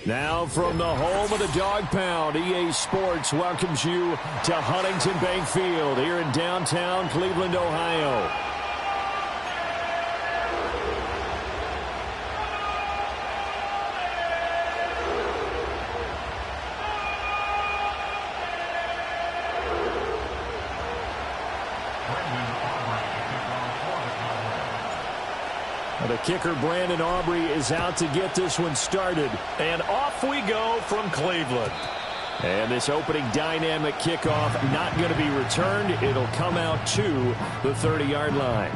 Now from the home of the Dog Pound, EA Sports welcomes you to Huntington Bank Field here in downtown Cleveland, Ohio. The kicker, Brandon Aubrey, is out to get this one started. And off we go from Cleveland. And this opening dynamic kickoff not going to be returned. It'll come out to the 30-yard line.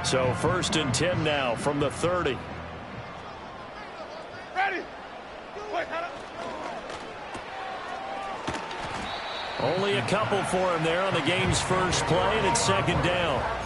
So 1st and 10 now from the 30. Ready. Only a couple for him there on the game's first play, and it's 2nd down.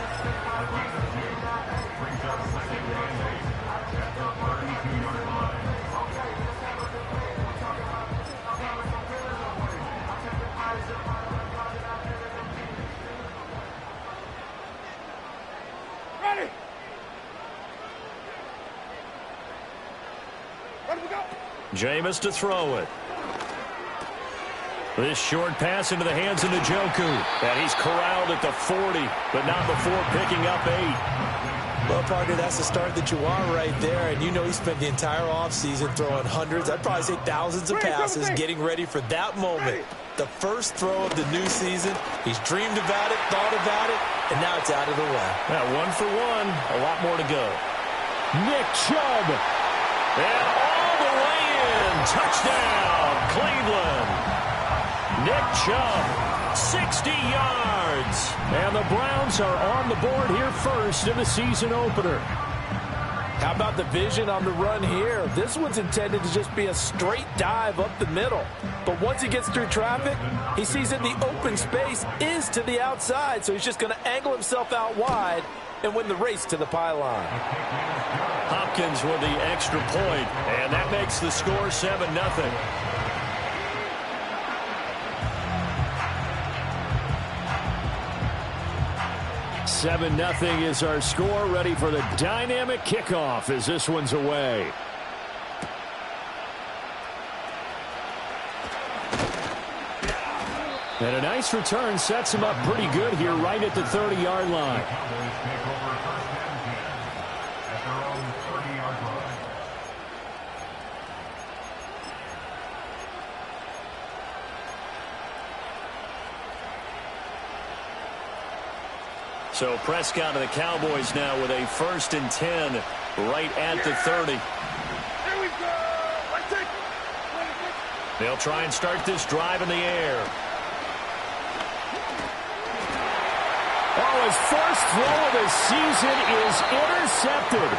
Jameis to throw it. This short pass into the hands of Njoku. And he's corralled at the 40, but not before picking up 8. Well, partner, that's the start that you want right there. And you know he spent the entire offseason throwing hundreds, I'd probably say thousands of passes, getting ready for that moment. The first throw of the new season. He's dreamed about it, thought about it, and now it's out of the way. Now, 1 for 1, a lot more to go. Nick Chubb. And all the way in. Touchdown, Cleveland. Nick Chubb, 60 yards. And the Browns are on the board here first in the season opener. How about the vision on the run here? This one's intended to just be a straight dive up the middle. But once he gets through traffic, he sees that the open space is to the outside, so he's just going to angle himself out wide and win the race to the pylon. Hopkins with the extra point, and that makes the score 7-0. Seven nothing is our score. Ready for the dynamic kickoff as this one's away. And a nice return sets him up pretty good here right at the 30-yard line. So Prescott and the Cowboys now with a 1st and 10 right at the 30. Here we go. They'll try and start this drive in the air. Oh, his first throw of the season is intercepted.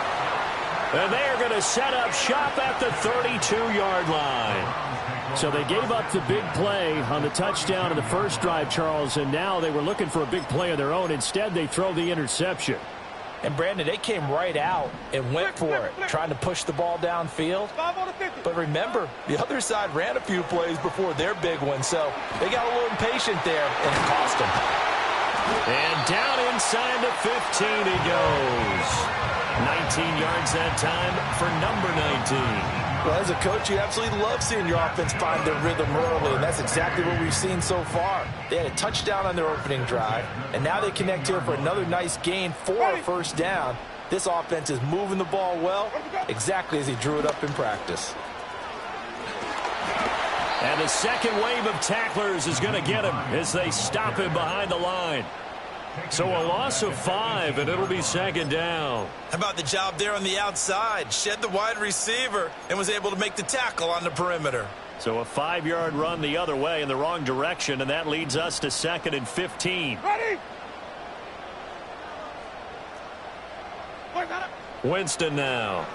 And they are going to set up shop at the 32-yard line. So they gave up the big play on the touchdown in the first drive, Charles, and now they were looking for a big play of their own. Instead, they throw the interception. And, Brandon, they came right out and went for it, trying to push the ball downfield. But remember, the other side ran a few plays before their big one, so they got a little impatient there, and it cost them. And down inside the 15 he goes. 19 yards that time for number 19. Well, as a coach, you absolutely love seeing your offense find their rhythm early, and that's exactly what we've seen so far. They had a touchdown on their opening drive, and now they connect here for another nice gain for a 1st down. This offense is moving the ball well, exactly as he drew it up in practice. And the second wave of tacklers is going to get him as they stop him behind the line. So a loss of 5, and it'll be 2nd down. How about the job there on the outside? Shed the wide receiver and was able to make the tackle on the perimeter. So a 5-yard run the other way in the wrong direction, and that leads us to 2nd and 15. Ready? Winston now.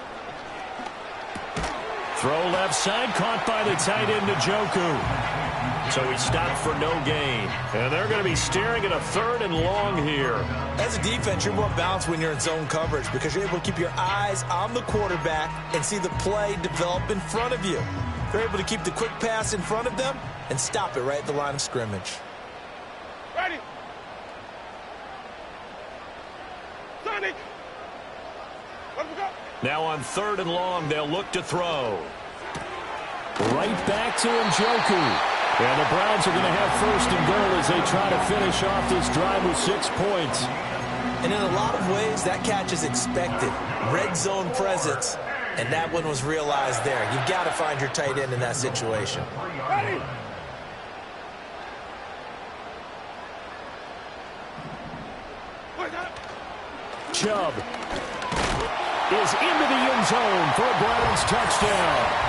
Throw left side, caught by the tight end, Njoku. So he stopped for no gain. And they're going to be staring at a 3rd and long here. As a defense, you're more balanced when you're in zone coverage because you're able to keep your eyes on the quarterback and see the play develop in front of you. They're able to keep the quick pass in front of them and stop it right at the line of scrimmage. Ready. Sonic. Let's go. Now on 3rd and long, they'll look to throw. Right back to Njoku. And the Browns are going to have 1st and goal as they try to finish off this drive with 6 points. And in a lot of ways, that catch is expected. Red zone presence, and that one was realized there. You've got to find your tight end in that situation. Ready. Chubb is into the end zone for a Browns touchdown.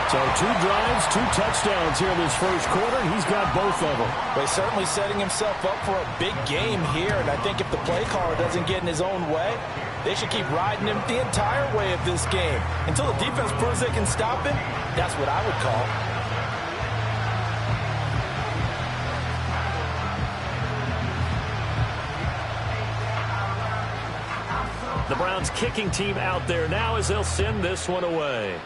So 2 drives, 2 touchdowns here in this first quarter. He's got both of them. Well, he's certainly setting himself up for a big game here, and I think if the play caller doesn't get in his own way, they should keep riding him the entire way of this game. Until the defense proves they can stop him, that's what I would call. The Browns kicking team out there now as they'll send this one away.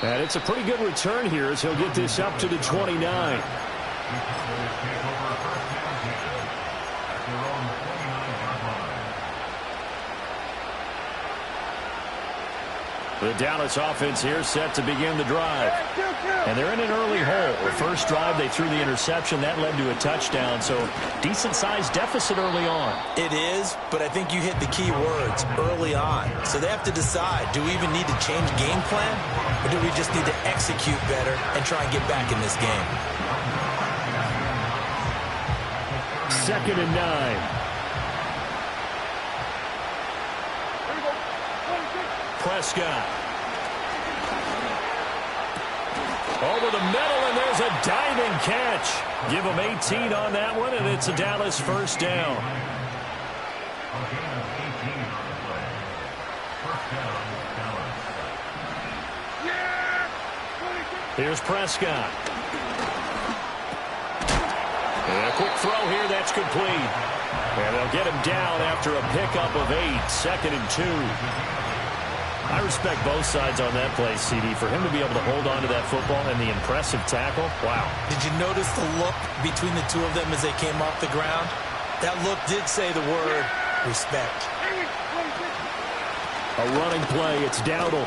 And it's a pretty good return here as he'll get this up to the 29. The Dallas offense here set to begin the drive. And they're in an early hole. The first drive, they threw the interception. That led to a touchdown. So decent-sized deficit early on. It is, but I think you hit the key words, early on. So they have to decide, do we even need to change game plan? Or do we just need to execute better and try and get back in this game? 2nd and 9. Prescott. Over the middle, and there's a diving catch. Give him 18 on that one, and it's a Dallas 1st down. Here's Prescott. And a quick throw here, that's complete. And they'll get him down after a pickup of 8, 2nd and 2. I respect both sides on that play, CD. For him to be able to hold on to that football and the impressive tackle, wow. Did you notice the look between the two of them as they came off the ground? That look did say the word respect. A running play, it's Dowdle.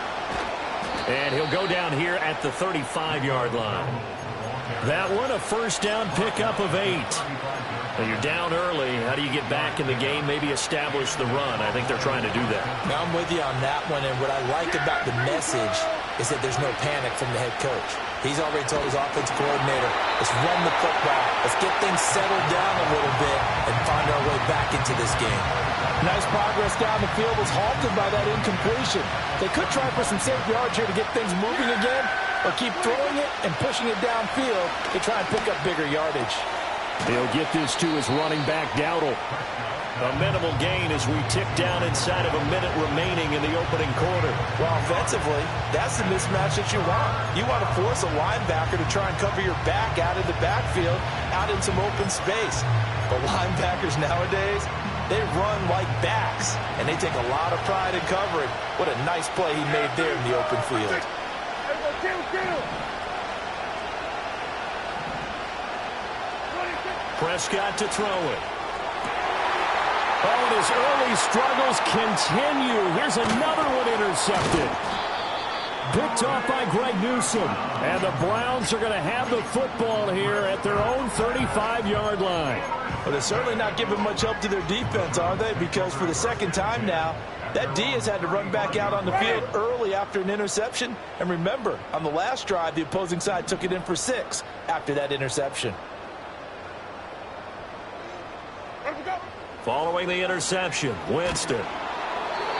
And he'll go down here at the 35-yard line. That one, a 1st down pickup of 8. Well, you're down early. How do you get back in the game? Maybe establish the run. I think they're trying to do that. Now I'm with you on that one, and what I like about the message is that there's no panic from the head coach. He's already told his offensive coordinator, let's run the football. Let's get things settled down a little bit and find our way back into this game. Nice progress down the field was halted by that incompletion. They could try for some safe yards here to get things moving again, or keep throwing it and pushing it downfield to try and pick up bigger yardage. He'll get this to his running back, Dowdle. A minimal gain as we tick down inside of a minute remaining in the opening quarter. Well, offensively, that's the mismatch that you want. You want to force a linebacker to try and cover your back out in the backfield, out in some open space. But linebackers nowadays, they run like backs, and they take a lot of pride in covering. What a nice play he made there in the open field. Prescott to throw it. Oh, and his early struggles continue. Here's another one intercepted. Picked off by Greg Newsome. And the Browns are going to have the football here at their own 35-yard line. Well, they're certainly not giving much help to their defense, are they? Because for the 2nd time now, that D has had to run back out on the field early after an interception. And remember, on the last drive, the opposing side took it in for 6 after that interception. Following the interception, Winston.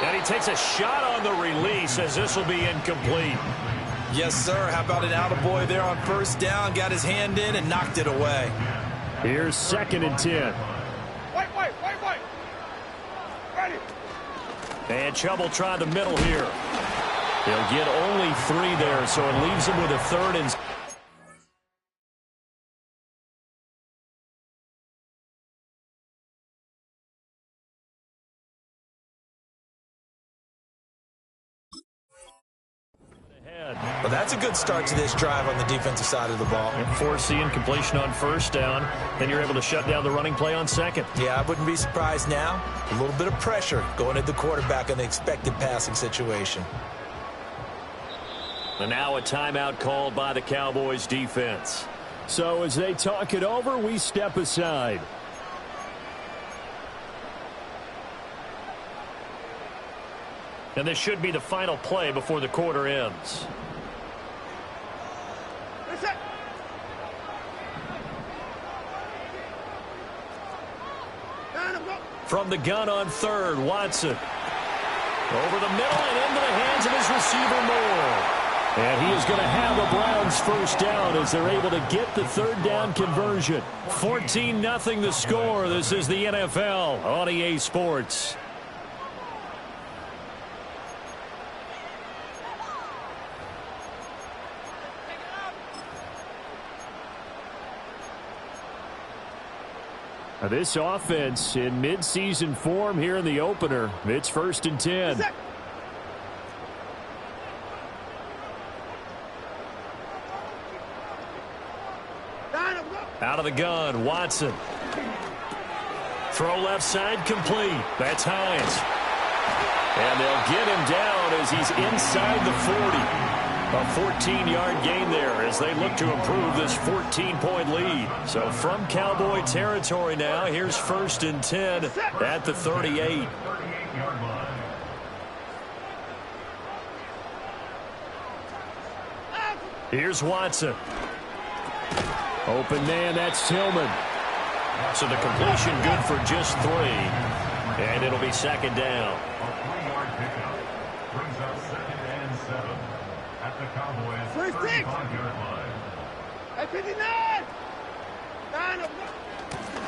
And he takes a shot on the release as this will be incomplete. Yes, sir. How about an attaboy there on 1st down? Got his hand in and knocked it away. Here's 2nd and 10. White. Ready. And Chubb will try the middle here. They'll get only 3 there, so it leaves them with a 3rd and Well, that's a good start to this drive on the defensive side of the ball. forcing completion on 1st down. Then you're able to shut down the running play on 2nd. Yeah, I wouldn't be surprised now. A little bit of pressure going at the quarterback in the expected passing situation. And now a timeout called by the Cowboys defense. So as they talk it over, we step aside. And this should be the final play before the quarter ends. From the gun on 3rd, Watson. Over the middle and into the hands of his receiver, Moore. And he is going to have a Browns 1st down as they're able to get the 3rd down conversion. 14-0 the score. This is the NFL on EA Sports. Now this offense in midseason form here in the opener. It's 1st and 10. Out of the gun, Watson. Throw left side complete. That's Hines. And they'll get him down as he's inside the 40. A 14-yard gain there as they look to improve this 14-point lead. So from Cowboy territory now, here's 1st and 10 at the 38. Here's Watson. Open man, that's Tillman. So the completion good for just 3. And it'll be 2nd down. A 3-yard pickup brings up 2nd and 7 at the Cowboys' 35-yard line. At 59!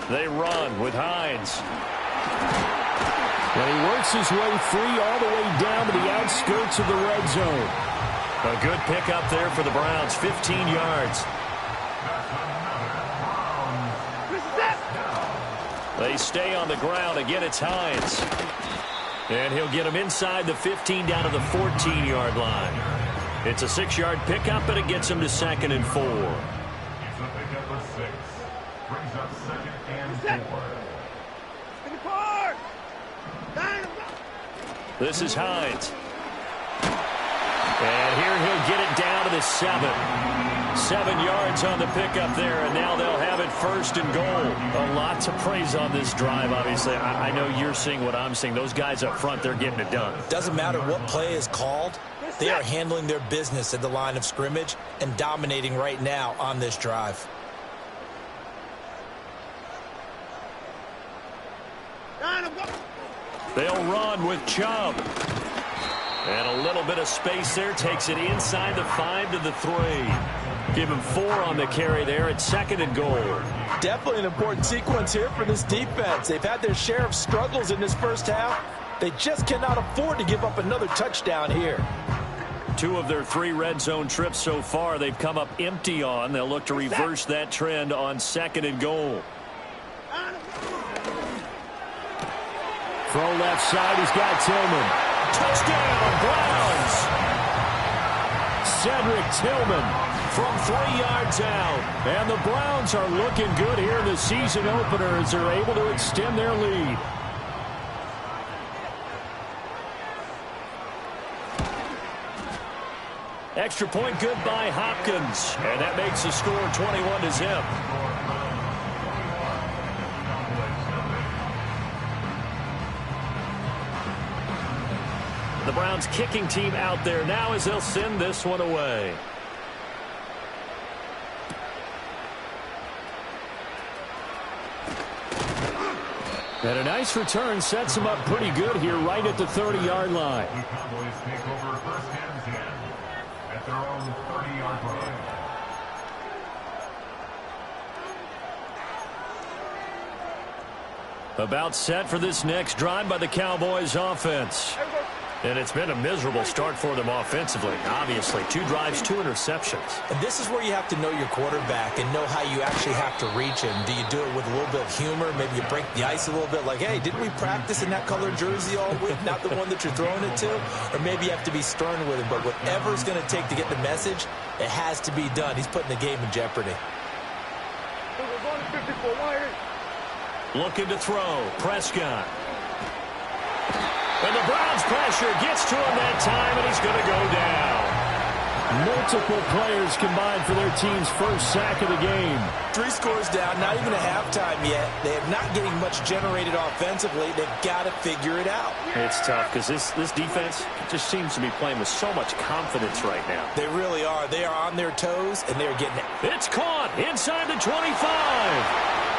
They run with Hines. And he works his way free all the way down to the outskirts of the red zone. A good pickup there for the Browns, 15 yards. They stay on the ground. Again, it's Hines. And he'll get him inside the 15 down to the 14-yard line. It's a 6-yard pickup, and it gets him to 2nd and 4. It's a pickup of 6. Brings up 2nd and 4. This is Hines. And here he'll get it down to the 7. 7 yards on the pickup there, and now they'll have it 1st and goal. A lot to praise on this drive, obviously. I know you're seeing what I'm seeing. Those guys up front, they're getting it done. Doesn't matter what play is called. They are handling their business at the line of scrimmage and dominating right now on this drive. They'll run with Chubb. And a little bit of space there. Takes it inside the 5 to the 3. Give him 4 on the carry there at 2nd and goal. Definitely an important sequence here for this defense. They've had their share of struggles in this 1st half. They just cannot afford to give up another touchdown here. 2 of their 3 red zone trips so far they've come up empty on. They'll look to reverse that trend on 2nd and goal. Throw left side, he's got Tillman. Touchdown, Browns! Cedric Tillman from 3 yards out. And the Browns are looking good here in the season opener as they're able to extend their lead. Extra point good by Hopkins. And that makes the score 21-0. The Browns kicking team out there now as they'll send this one away. And a nice return sets them up pretty good here right at the 30-yard line. The Cowboys take over 1st and 10 at their own 30-yard line. About set for this next drive by the Cowboys offense. And it's been a miserable start for them offensively. Obviously, 2 drives, 2 interceptions. And this is where you have to know your quarterback and know how you actually have to reach him. Do you do it with a little bit of humor? Maybe you break the ice a little bit like, hey, didn't we practice in that colored jersey all week? Not the one that you're throwing it to? Or maybe you have to be stern with him. But whatever it's going to take to get the message, it has to be done. He's putting the game in jeopardy. Looking to throw. Prescott. And the Browns pressure gets to him that time, and he's going to go down. Multiple players combined for their team's first sack of the game. 3 scores down, not even a halftime yet. They are not getting much generated offensively. They've got to figure it out. It's tough because this defense just seems to be playing with so much confidence right now. They really are. They are on their toes, and they're getting it. It's caught inside the 25.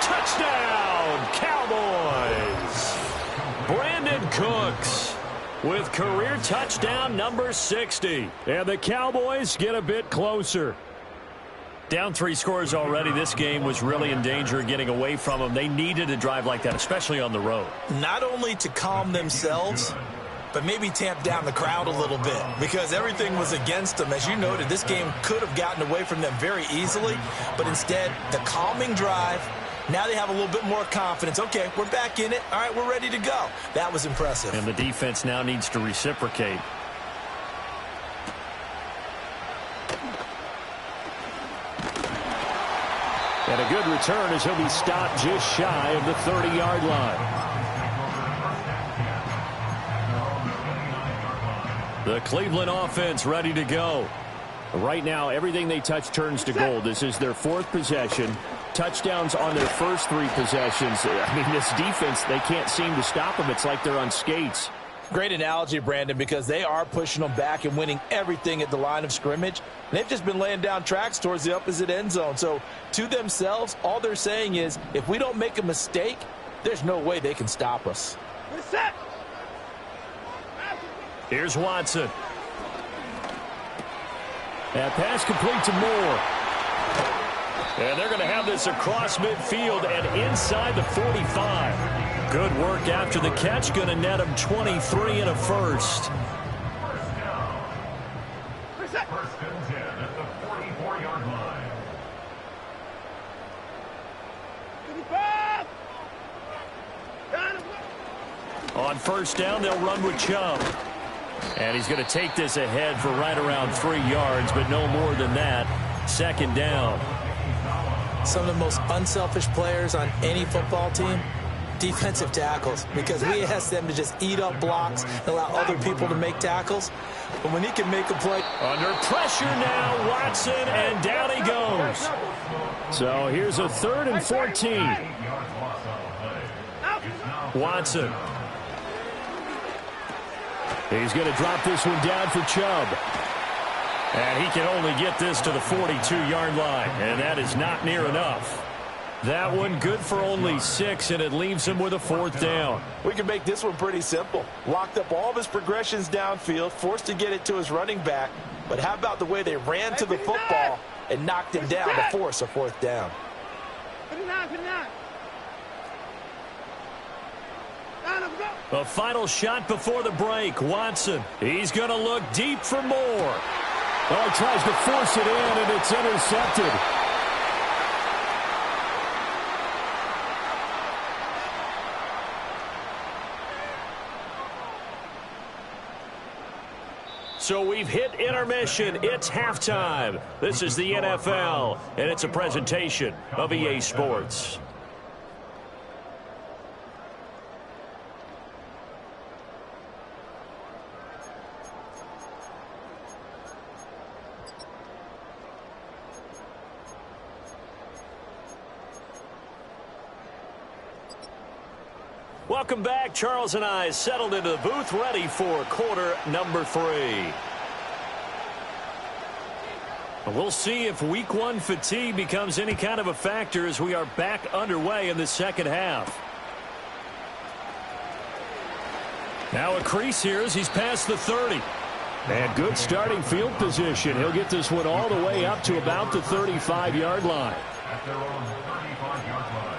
Touchdown, Cowboys. Brandon Cooks with career touchdown number 60. And the Cowboys get a bit closer. Down 3 scores already. This game was really in danger of getting away from them. They needed a drive like that, especially on the road. Not only to calm themselves, but maybe tamp down the crowd a little bit because everything was against them. As you noted, this game could have gotten away from them very easily, but instead, the calming drive. Now they have a little bit more confidence. Okay, we're back in it. All right, we're ready to go. That was impressive. And the defense now needs to reciprocate. And a good return as he'll be stopped just shy of the 30-yard line. The Cleveland offense ready to go. Right now, everything they touch turns to gold. This is their 4th possession. Touchdowns on their first 3 possessions. I mean, this defense, they can't seem to stop them. It's like they're on skates. Great analogy, Brandon, because they are pushing them back and winning everything at the line of scrimmage. And they've just been laying down tracks towards the opposite end zone. So, to themselves, all they're saying is, if we don't make a mistake, there's no way they can stop us. Here's Watson. That pass complete to Moore. And they're going to have this across midfield and inside the 45. Good work after the catch. Going to net him 23 and a first. First and 10 at the 44-yard line. On first down, they'll run with Chubb. And he's going to take this ahead for right around 3 yards, but no more than that. 2nd down. Some of the most unselfish players on any football team, defensive tackles, because we ask them to just eat up blocks and allow other people to make tackles. But when he can make a play. Under pressure now, Watson, and down he goes. So here's a 3rd and 14. Watson. He's going to drop this one down for Chubb. And he can only get this to the 42-yard line, and that is not near enough. That one good for only 6, and it leaves him with a 4th down. We can make this one pretty simple. Locked up all of his progressions downfield, forced to get it to his running back. But how about the way they ran to the football and knocked him down to force a 4th down? A final shot before the break. Watson. He's going to look deep for more. Oh, he tries to force it in, and it's intercepted. So we've hit intermission. It's halftime. This is the NFL, and it's a presentation of EA Sports. Welcome back. Charles and I settled into the booth, ready for quarter number 3. We'll see if week 1 fatigue becomes any kind of a factor as we are back underway in the second half. Now a crease here as he's past the 30. And good starting field position. He'll get this one all the way up to about the 35-yard line. At their own 35-yard line.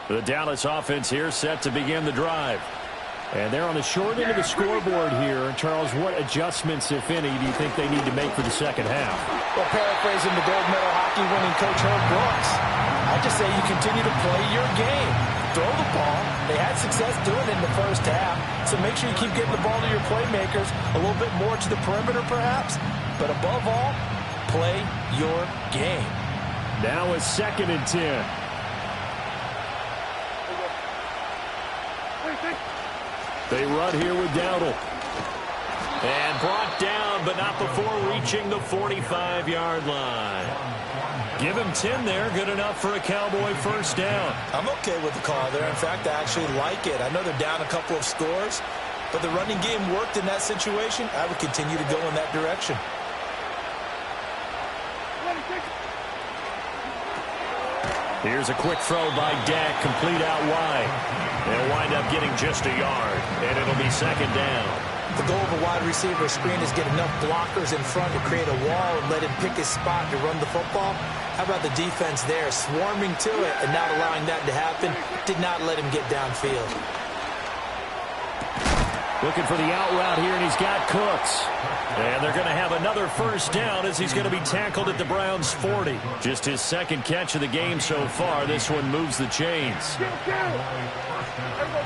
The Dallas offense here set to begin the drive. And they're on the short end of the scoreboard here. Charles, what adjustments, if any, do you think they need to make for the second half? Well, paraphrasing the gold medal hockey winning coach Herb Brooks, I just say you continue to play your game. Throw the ball. They had success doing it in the first half, so make sure you keep getting the ball to your playmakers, a little bit more to the perimeter perhaps, but above all, play your game. Now a 2nd and 10. They run here with Dowdle. And brought down, but not before reaching the 45-yard line. Give him 10 there. Good enough for a Cowboy first down. I'm okay with the call there. In fact, I actually like it. I know they're down a couple of scores, but the running game worked in that situation. I would continue to go in that direction. Here's a quick throw by Dak, complete out wide. They'll wind up getting just a yard, and it'll be 2nd down. The goal of a wide receiver screen is get enough blockers in front to create a wall and let him pick his spot to run the football. How about the defense there, swarming to it and not allowing that to happen? Did not let him get downfield. Looking for the out route here, and he's got Cooks. And they're going to have another first down as he's going to be tackled at the Browns' 40. Just his 2nd catch of the game so far. This one moves the chains. Kill.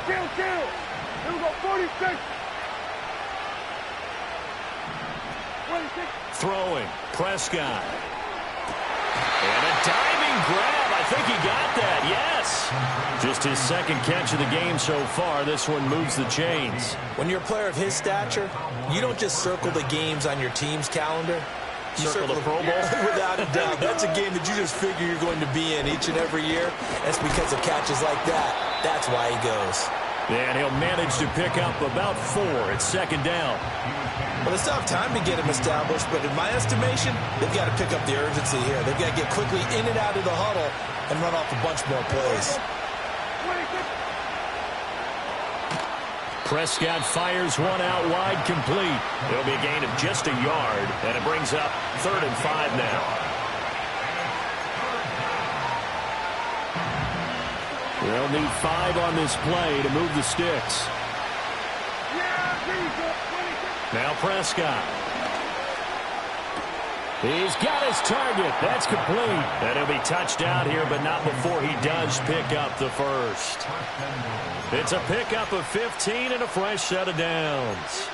Here we go, 46. 26. Throwing, Prescott. And a diving grab. I think he got that, yes. Just his 2nd catch of the game so far. This one moves the chains. When you're a player of his stature, you don't just circle the games on your team's calendar. You circle the Pro Bowl? Without a doubt. That's a game that you just figure you're going to be in each and every year. That's because of catches like that. That's why he goes. And he'll manage to pick up about 4 at 2nd down. Well, they still have time to get him established, but in my estimation, they've got to pick up the urgency here. They've got to get quickly in and out of the huddle and run off a bunch more plays. Prescott fires one out wide, complete. It'll be a gain of just a yard, and it brings up 3rd and 5 now. They'll need 5 on this play to move the sticks. Now Prescott. He's got his target. That's complete. And he'll be touched out here, but not before he does pick up the first. It's a pickup of 15 and a fresh set of downs.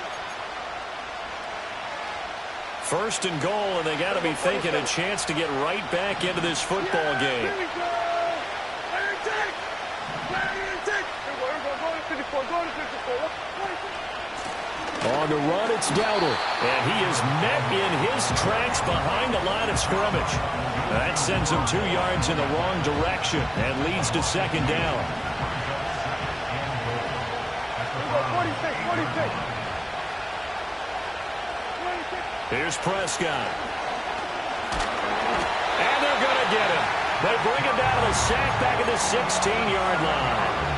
1st and goal, and they got to be thinking a chance to get right back into this football game. On the run, it's Dowdle. And he is met in his tracks behind the line of scrimmage. That sends him 2 yards in the wrong direction and leads to 2nd down. 46. Here's Prescott. And they're going to get him. They bring him down to the sack back at the 16-yard line.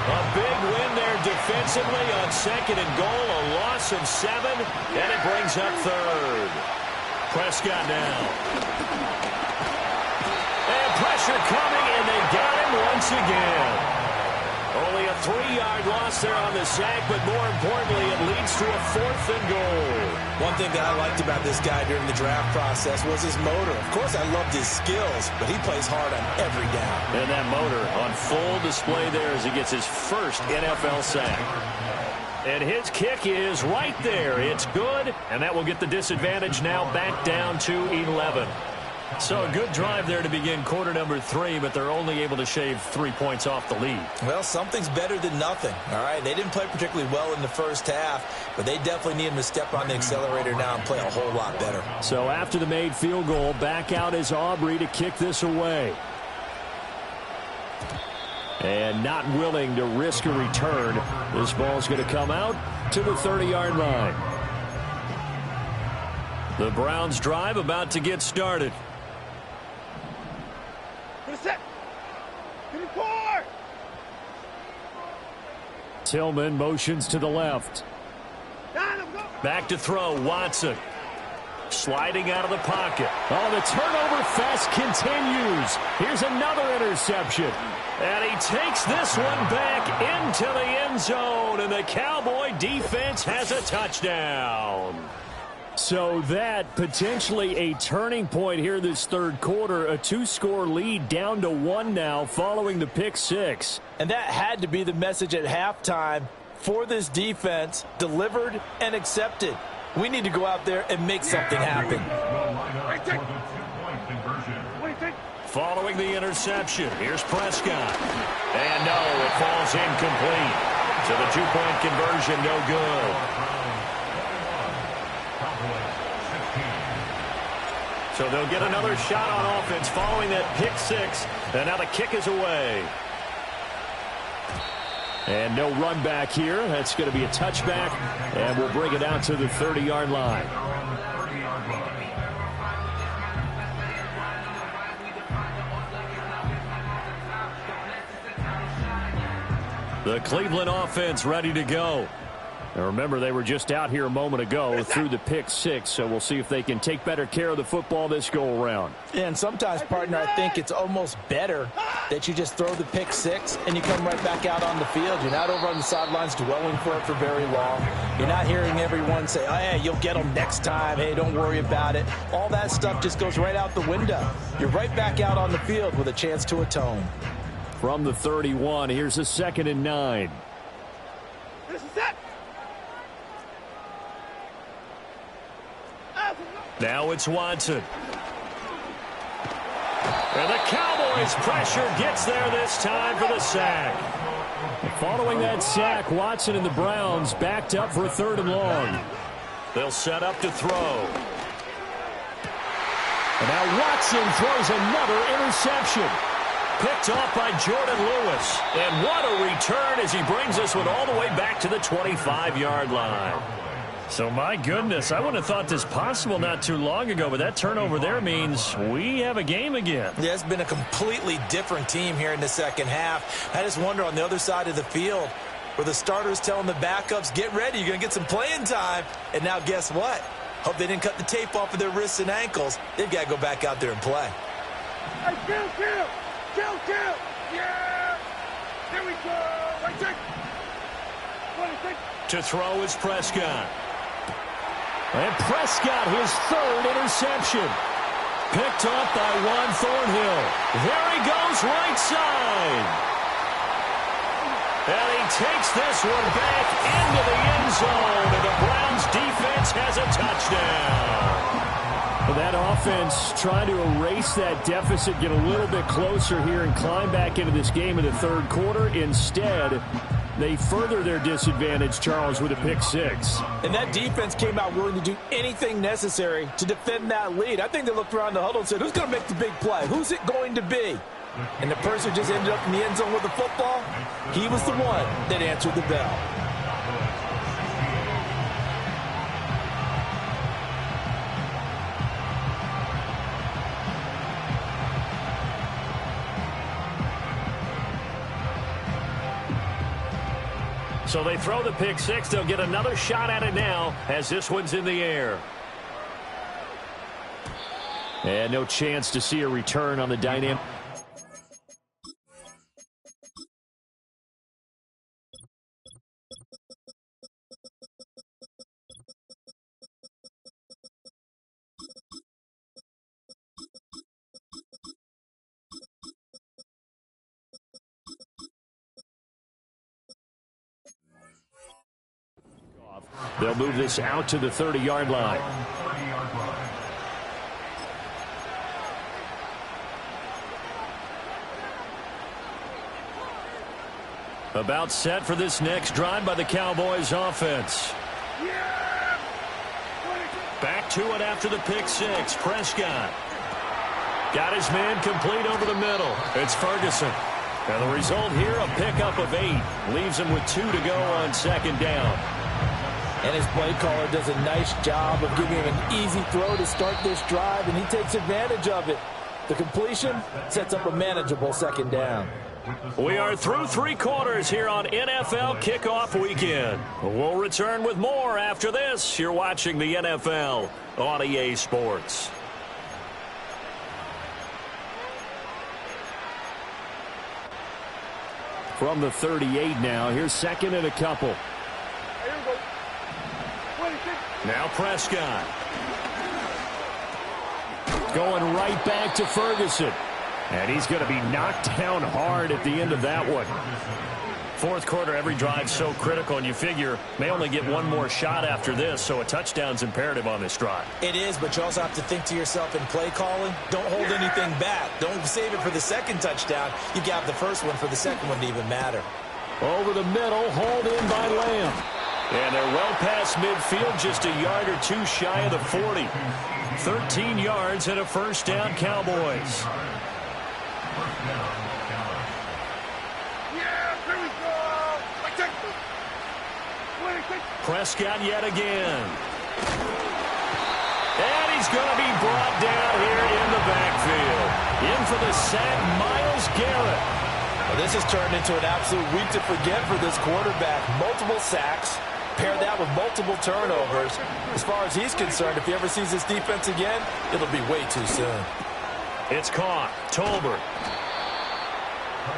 A big win there defensively on 2nd and goal. A loss of 7, and it brings up 3rd. Prescott now. And pressure coming, and they got him once again. Only a 3-yard loss there on the sack, but more importantly, it leads to a 4th and goal. One thing that I liked about this guy during the draft process was his motor. Of course, I loved his skills, but he plays hard on every down. And that motor on full display there as he gets his first NFL sack. And his kick is right there. It's good, and that will get the disadvantage now back down to 11. So a good drive there to begin quarter number 3, but they're only able to shave 3 points off the lead. Well, something's better than nothing, all right? They didn't play particularly well in the first half, but they definitely need him to step on the accelerator now and play a whole lot better. So after the made field goal, back out is Aubrey to kick this away. And not willing to risk a return, this ball's going to come out to the 30-yard line. The Browns drive about to get started. Tillman motions to the left. Back to throw, Watson. sliding out of the pocket. Oh, the turnover fest continues. Here's another interception. And he takes this one back into the end zone, and the Cowboy defense has a touchdown. So that potentially a turning point here this third quarter. A 2-score lead down to 1 now following the pick six. And that had to be the message at halftime for this defense, delivered and accepted. We need to go out there and make something happen. Following the interception, here's Prescott. And no, it falls incomplete. So the two-point conversion, no good. So they'll get another shot on offense following that pick six. And now the kick is away. And no run back here. That's going to be a touchback. And we'll bring it out to the 30-yard line. The Cleveland offense ready to go. Now remember, they were just out here a moment ago through the pick six, so we'll see if they can take better care of the football this go-around. And sometimes, partner, I think it's almost better that you just throw the pick six and you come right back out on the field. You're not over on the sidelines dwelling for it for very long. You're not hearing everyone say, oh, hey, you'll get them next time. Hey, don't worry about it. All that stuff just goes right out the window. You're right back out on the field with a chance to atone. From the 31, here's a 2nd and 9. This is it. Now it's Watson. And the Cowboys' pressure gets there this time for the sack. Following that sack, Watson and the Browns backed up for a 3rd and long. They'll set up to throw. And now Watson throws another interception. Picked off by Jordan Lewis. And what a return as he brings this one all the way back to the 25-yard line. So, my goodness, I wouldn't have thought this possible not too long ago, but that turnover there means we have a game again. Yeah, it's been a completely different team here in the second half. I just wonder on the other side of the field where the starters telling the backups, get ready, you're going to get some playing time. And now guess what? Hope they didn't cut the tape off of their wrists and ankles. They've got to go back out there and play. Hey, kill. Yeah. Here we go. Right check. 26. To throw is Prescott. And Prescott, his 3rd interception. Picked off by Juan Thornhill. There he goes, right side. And he takes this one back into the end zone. And the Browns defense has a touchdown. Well, that offense trying to erase that deficit, get a little bit closer here and climb back into this game in the 3rd quarter. Instead, they further their disadvantage, Charles, with a pick six. And that defense came out willing to do anything necessary to defend that lead. I think they looked around the huddle and said, who's going to make the big play? Who's it going to be? And the person just ended up in the end zone with the football. He was the one that answered the bell. So they throw the pick six. They'll get another shot at it now as this one's in the air. And no chance to see a return on the dynamic. They'll move this out to the 30-yard line. About set for this next drive by the Cowboys offense. Back to it after the pick six. Prescott got his man complete over the middle. It's Ferguson. And the result here, a pickup of 8. Leaves him with 2 to go on 2nd down. And his play caller does a nice job of giving him an easy throw to start this drive, and he takes advantage of it. The completion sets up a manageable 2nd down. We are through 3 quarters here on NFL Kickoff Weekend. We'll return with more after this. You're watching the NFL on EA Sports. From the 38 now, here's second and a couple. Now Prescott. Going right back to Ferguson. And he's going to be knocked down hard at the end of that one. Fourth quarter, every drive so critical, and you figure may only get one more shot after this, so a touchdown's imperative on this drive. It is, but you also have to think to yourself in play calling, don't hold anything back. Don't save it for the second touchdown. You got the first one for the second one to even matter. Over the middle, hauled in by Lamb. And they're well past midfield, just a yard or two shy of the 40. 13 yards and a first down, Cowboys. Prescott yet again. And he's going to be brought down here in the backfield. In for the sack, Myles Garrett. Well, this has turned into an absolute week to forget for this quarterback. Multiple sacks. Pair that with multiple turnovers. As far as he's concerned, if he ever sees this defense again, it'll be way too soon. It's caught. Tolbert.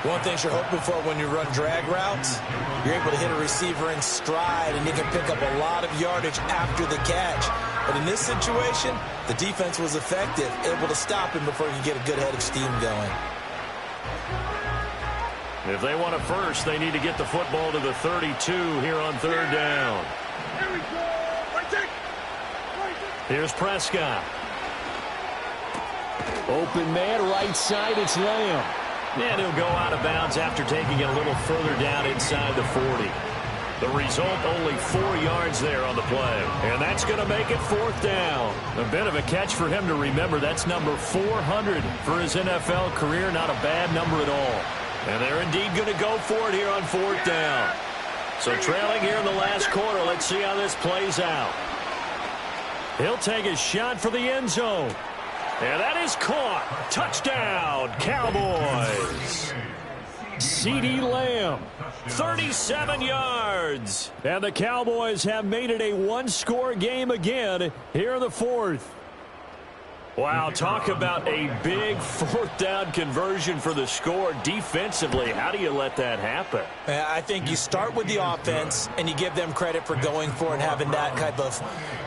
One thing you're hoping for when you run drag routes, you're able to hit a receiver in stride, and you can pick up a lot of yardage after the catch. But in this situation, the defense was effective, able to stop him before he could get a good head of steam going. If they want a first, they need to get the football to the 32 here on third down. Here we go. Here's Prescott. Open man, right side, it's Lamb. And he'll go out of bounds after taking it a little further down inside the 40. The result, only 4 yards there on the play. And that's going to make it fourth down. A bit of a catch for him to remember. That's number 400 for his NFL career. Not a bad number at all. And they're indeed going to go for it here on fourth down. So trailing here in the last quarter. Let's see how this plays out. He'll take a shot for the end zone. And that is caught. Touchdown, Cowboys. CeeDee Lamb. 37 yards. And the Cowboys have made it a one-score game again here in the fourth. Wow, talk about a big fourth down conversion for the score. Defensively, how do you let that happen? I think you start with the offense, and you give them credit for going for it, having that type of,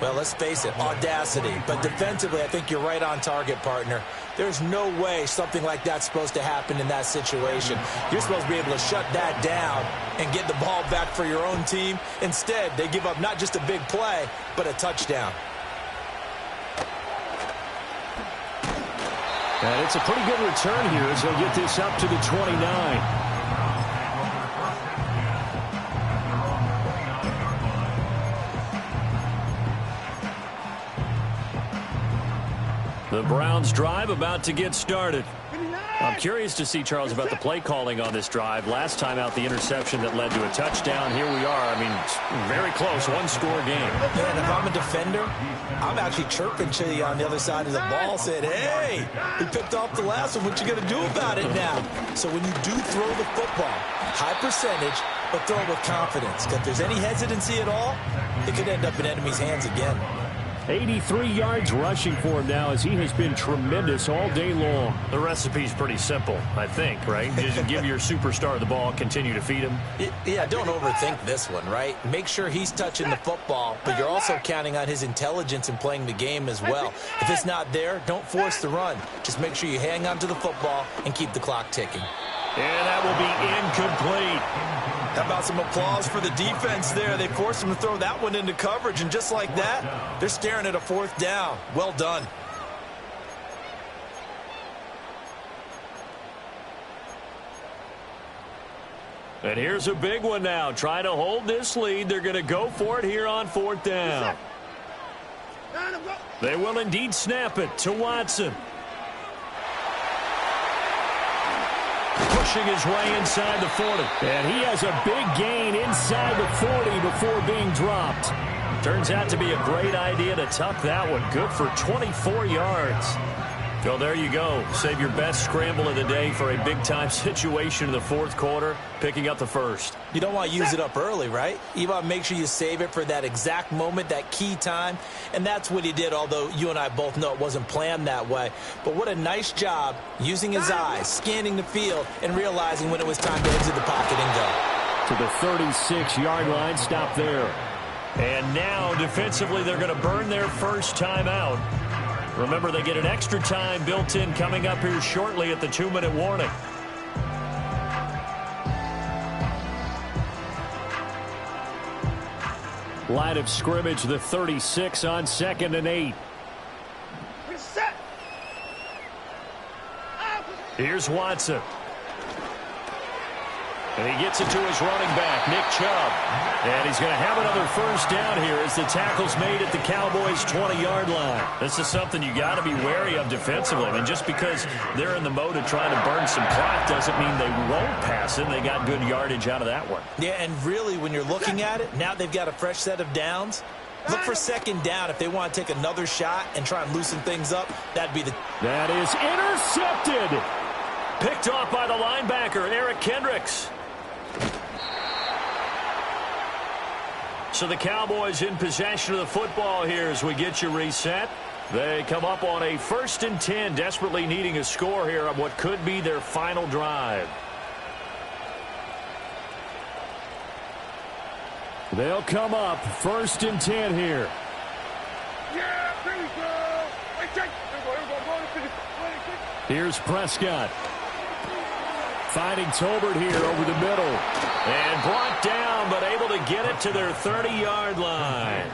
well, let's face it, audacity. But defensively, I think you're right on target, partner. There's no way something like that's supposed to happen in that situation. You're supposed to be able to shut that down and get the ball back for your own team. Instead, they give up not just a big play, but a touchdown. And it's a pretty good return here as they'll get this up to the 29. The Browns drive about to get started. I'm curious to see, Charles, about the play calling on this drive. Last time out, the interception that led to a touchdown. Here we are. I mean, very close, one-score game. Man, if I'm a defender, I'm actually chirping to you on the other side of the ball, saying, hey, we picked off the last one. What you going to do about it now? So when you do throw the football, high percentage, but throw it with confidence. Because if there's any hesitancy at all, it could end up in enemy's hands again. 83 yards rushing for him now as he has been tremendous all day long. The recipe's pretty simple, I think, right? Just give your superstar the ball, continue to feed him. Yeah, don't overthink this one, right? Make sure he's touching the football, but you're also counting on his intelligence in playing the game as well. If it's not there, don't force the run. Just make sure you hang on to the football and keep the clock ticking. And that will be incomplete. How about some applause for the defense there? They forced him to throw that one into coverage, and just like that, they're staring at a fourth down. Well done. And here's a big one now. Trying to hold this lead. They're going to go for it here on fourth down. They will indeed snap it to Watson. Pushing his way inside the 40. And he has a big gain inside the 40 before being dropped. Turns out to be a great idea to tuck that one. Good for 24 yards. Well, there you go. Save your best scramble of the day for a big-time situation in the fourth quarter, picking up the first. You don't want to use it up early, right? You want to make sure you save it for that exact moment, that key time, and that's what he did, although you and I both know it wasn't planned that way. But what a nice job using his eyes, scanning the field, and realizing when it was time to exit the pocket and go. To the 36-yard line, stop there. And now, defensively, they're going to burn their first timeout. Remember, they get an extra time built in coming up here shortly at the 2-minute warning. Line of scrimmage, the 36 on 2nd and 8. Reset. Here's Watson. And he gets it to his running back, Nick Chubb. And he's going to have another first down here as the tackle's made at the Cowboys' 20-yard line. This is something you got to be wary of defensively. I mean, just because they're in the mode of trying to burn some clock doesn't mean they won't pass it. They got good yardage out of that one. Yeah, and really, when you're looking at it, now they've got a fresh set of downs. Look for second down if they want to take another shot and try and loosen things up. That'd be the... That is intercepted. Picked off by the linebacker, Eric Kendricks. So the Cowboys in possession of the football here as we get you reset. They come up on a 1st and 10, desperately needing a score here on what could be their final drive. They'll come up 1st and 10 here. Yeah, there we go. Right, check. Here's Prescott. Finding Tolbert here over the middle. And brought down, but able to get it to their 30-yard line.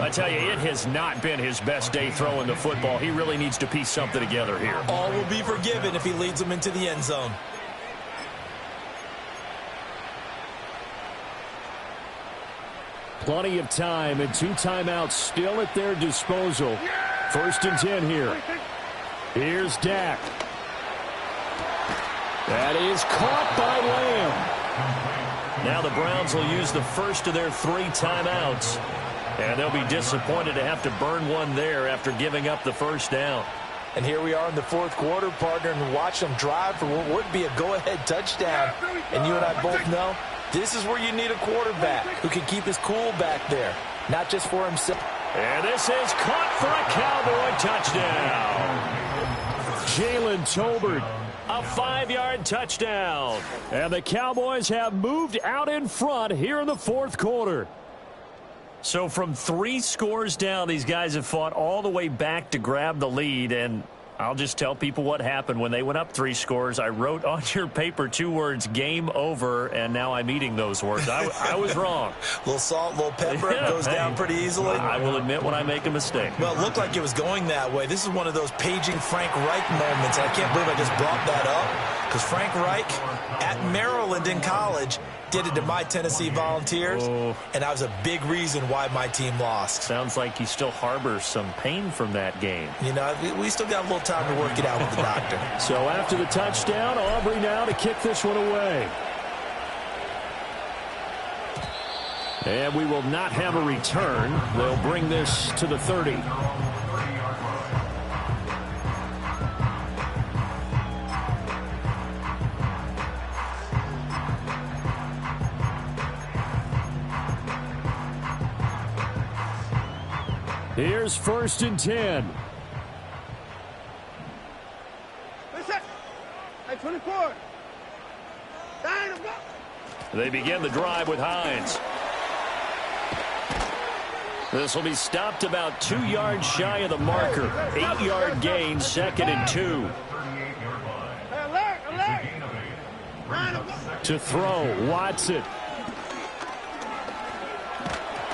I tell you, it has not been his best day throwing the football. He really needs to piece something together here. All will be forgiven if he leads them into the end zone. Plenty of time and 2 timeouts still at their disposal. 1st and 10 here. Here's Dak. That is caught by Lamb. Now the Browns will use the first of their 3 timeouts. And they'll be disappointed to have to burn one there after giving up the first down. And here we are in the fourth quarter, partner, and watch them drive for what would be a go-ahead touchdown. And you and I both know this is where you need a quarterback who can keep his cool back there, not just for himself. And this is caught for a Cowboy touchdown. Jalen Tolbert. A 5-yard touchdown. And the Cowboys have moved out in front here in the fourth quarter. So from 3 scores down, these guys have fought all the way back to grab the lead. And I'll just tell people what happened when they went up 3 scores. I wrote on your paper 2 words, game over, and now I'm eating those words. I was wrong. A little salt, a little pepper, it goes down pretty easily. I will admit when I make a mistake. Well, it looked like it was going that way. This is one of those paging Frank Reich moments, and I can't believe I just brought that up, because Frank Reich at Maryland in college did it to my Tennessee Volunteers, and that was a big reason why my team lost. Sounds like he still harbors some pain from that game. You know, we still got a little time to work it out with the doctor. So after the touchdown, Aubrey now to kick this one away. And we will not have a return. They'll bring this to the 30. Here's 1st and 10. Listen. Hey, 24. They begin the drive with Hines. This will be stopped about 2 yards shy of the marker. 8-yard gain, 2nd and 2. To throw, Watson.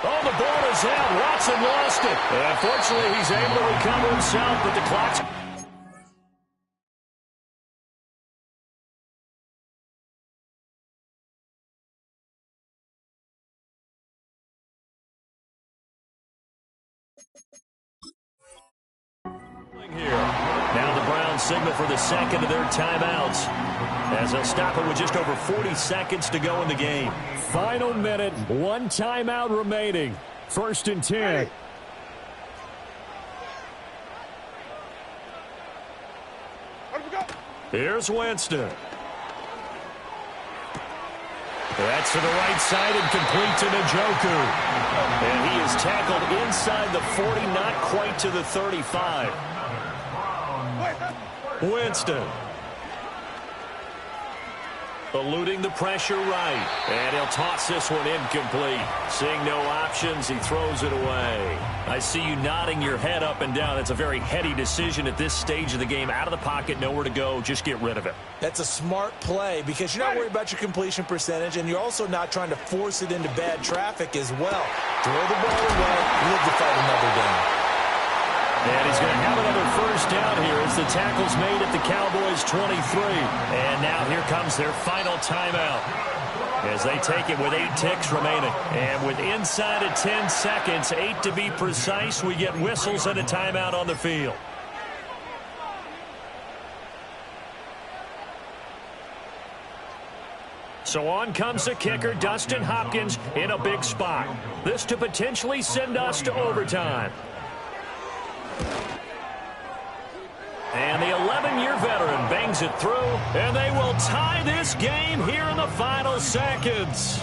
Oh, the ball is out. Watson lost it. Unfortunately, he's able to recover himself, but the clock's... here. Now the Browns signal for the second of their timeouts as they'll stop it with just over 40 seconds to go in the game. Final minute, 1 timeout remaining. 1st and 10. Here's Winston. That's to the right side and complete to Njoku. And he is tackled inside the 40, not quite to the 35. Winston. Eluding the pressure right. And he'll toss this one incomplete. Seeing no options, he throws it away. I see you nodding your head up and down. That's a very heady decision at this stage of the game. Out of the pocket, nowhere to go. Just get rid of it. That's a smart play because you're not worried about your completion percentage, and you're also not trying to force it into bad traffic as well. Throw the ball away, live to fight another down. And he's going to have another first down here as the tackle's made at the Cowboys' 23. And now here comes their final timeout as they take it with 8 ticks remaining. And with inside of 10 seconds, 8 to be precise, we get whistles and a timeout on the field. So on comes the kicker, Dustin Hopkins, in a big spot. This to potentially send us to overtime. And the 11-year veteran bangs it through, and they will tie this game here in the final seconds.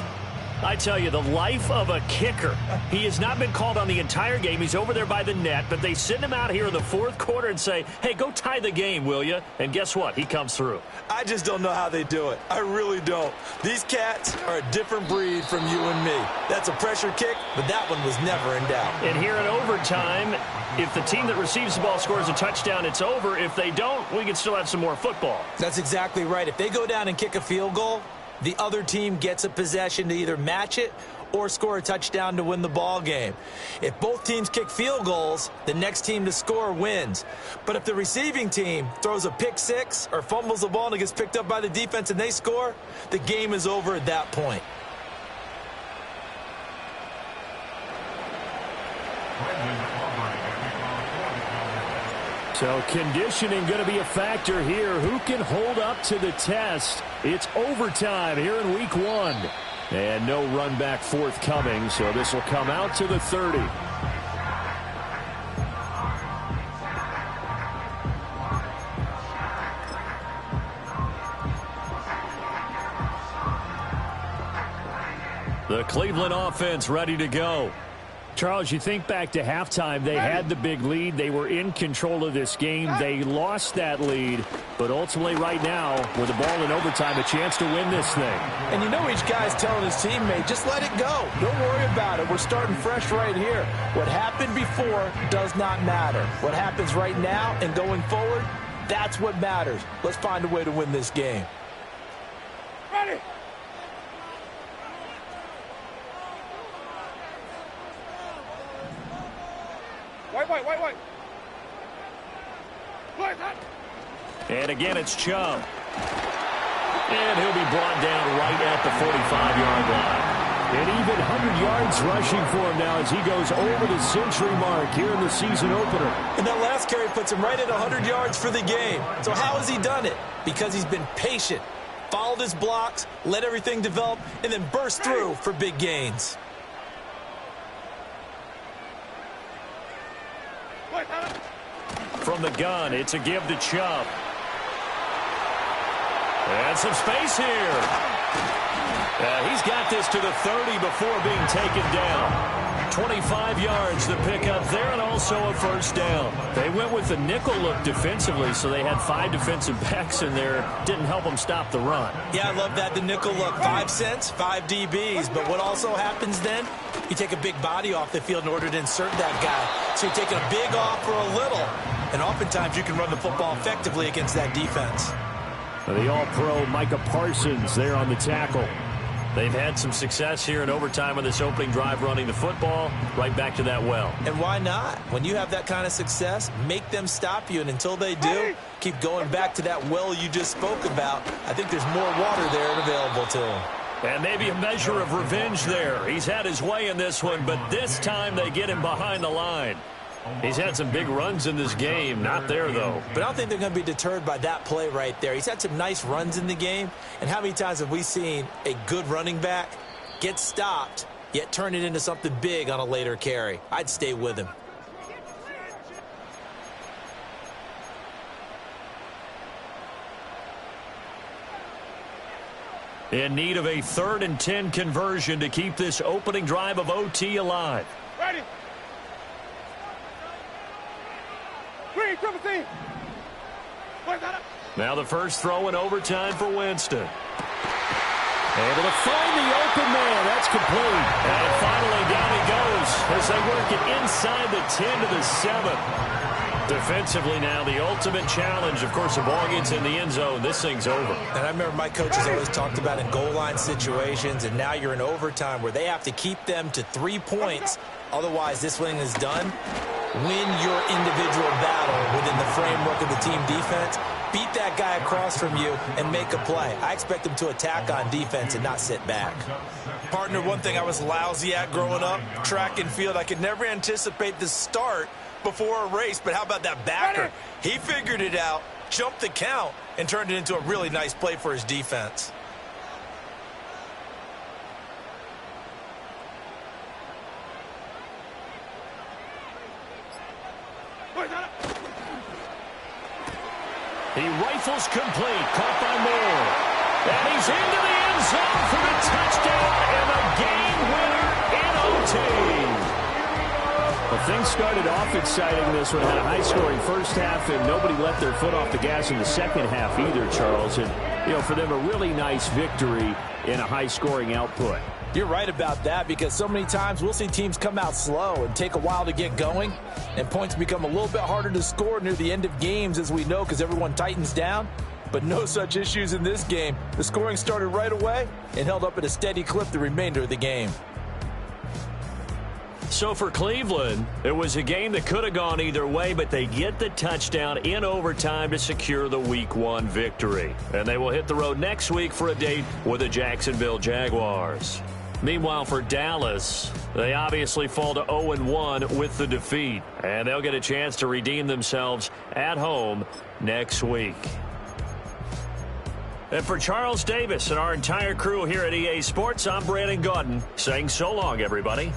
I tell you, the life of a kicker. He has not been called on the entire game. He's over there by the net, but they send him out here in the fourth quarter and say, hey, go tie the game, will you? And guess what? He comes through. I just don't know how they do it. I really don't. These cats are a different breed from you and me. That's a pressure kick, but that one was never in doubt. And here in overtime, if the team that receives the ball scores a touchdown, it's over. If they don't, we can still have some more football. That's exactly right. If they go down and kick a field goal, the other team gets a possession to either match it or score a touchdown to win the ball game. If both teams kick field goals, the next team to score wins. But if the receiving team throws a pick six or fumbles the ball and it gets picked up by the defense and they score, the game is over at that point. So conditioning going to be a factor here. Who can hold up to the test? It's overtime here in week 1. And no run back forthcoming, so this will come out to the 30. The Cleveland offense ready to go. Charles, you think back to halftime, they had the big lead. They were in control of this game. They lost that lead, but ultimately right now, with the ball in overtime, a chance to win this thing. And you know each guy's telling his teammate, just let it go. Don't worry about it. We're starting fresh right here. What happened before does not matter. What happens right now and going forward, that's what matters. Let's find a way to win this game. Ready. White. And again, it's Chubb. And he'll be brought down right at the 45-yard line. And even 100 yards rushing for him now as he goes over the century mark here in the season opener. And that last carry puts him right at 100 yards for the game. So how has he done it? Because he's been patient, followed his blocks, let everything develop, and then burst through for big gains. From the gun, it's a give to Chubb. And some space here. He's got this to the 30 before being taken down. 25 yards the pickup there, and also a first down. They went with the nickel look defensively, so they had 5 defensive backs in there. Didn't help them stop the run. Yeah, I love that, the nickel look. 5 cents, 5 DBs. But what also happens then? You take a big body off the field in order to insert that guy. So you're taking a big off for a little. And oftentimes you can run the football effectively against that defense. The all-pro Micah Parsons there on the tackle. They've had some success here in overtime on this opening drive running the football. Right back to that well. And why not? When you have that kind of success, make them stop you. And until they do, keep going back to that well you just spoke about. I think there's more water there and available to him. And maybe a measure of revenge there. He's had his way in this one, but this time they get him behind the line. He's had some big runs in this game. Not there, though. But I don't think they're going to be deterred by that play right there. He's had some nice runs in the game. And how many times have we seen a good running back get stopped, yet turn it into something big on a later carry? I'd stay with him. In need of a 3rd and 10 conversion to keep this opening drive of OT alive. Ready. Green, triple team. Now the first throw in overtime for Winston. Able to find the open man. That's complete. And finally down he goes as they work it inside the 10 to the 7. Defensively now, the ultimate challenge. Of course, the ball gets in the end zone. This thing's over. And I remember my coaches always talked about in goal line situations, and now you're in overtime where they have to keep them to 3 points. Otherwise, this thing is done. Win your individual battle within the framework of the team defense. Beat that guy across from you and make a play. I expect them to attack on defense and not sit back. Partner, one thing I was lousy at growing up, track and field, I could never anticipate the start before a race, but how about that backer? He figured it out, jumped the count, and turned it into a really nice play for his defense. He rifles complete, caught by Moore. And he's into the end zone for the touchdown and a game winner in OT. Well, things started off exciting this one. Had a high-scoring first half, and nobody let their foot off the gas in the second half either, Charles. And, you know, for them, a really nice victory in a high-scoring output. You're right about that, because so many times we'll see teams come out slow and take a while to get going, and points become a little bit harder to score near the end of games, as we know, because everyone tightens down. But no such issues in this game. The scoring started right away and held up at a steady clip the remainder of the game. So for Cleveland, it was a game that could have gone either way, but they get the touchdown in overtime to secure the Week 1 victory. And they will hit the road next week for a date with the Jacksonville Jaguars. Meanwhile, for Dallas, they obviously fall to 0-1 with the defeat. And they'll get a chance to redeem themselves at home next week. And for Charles Davis and our entire crew here at EA Sports, I'm Brandon Gaudin saying so long, everybody.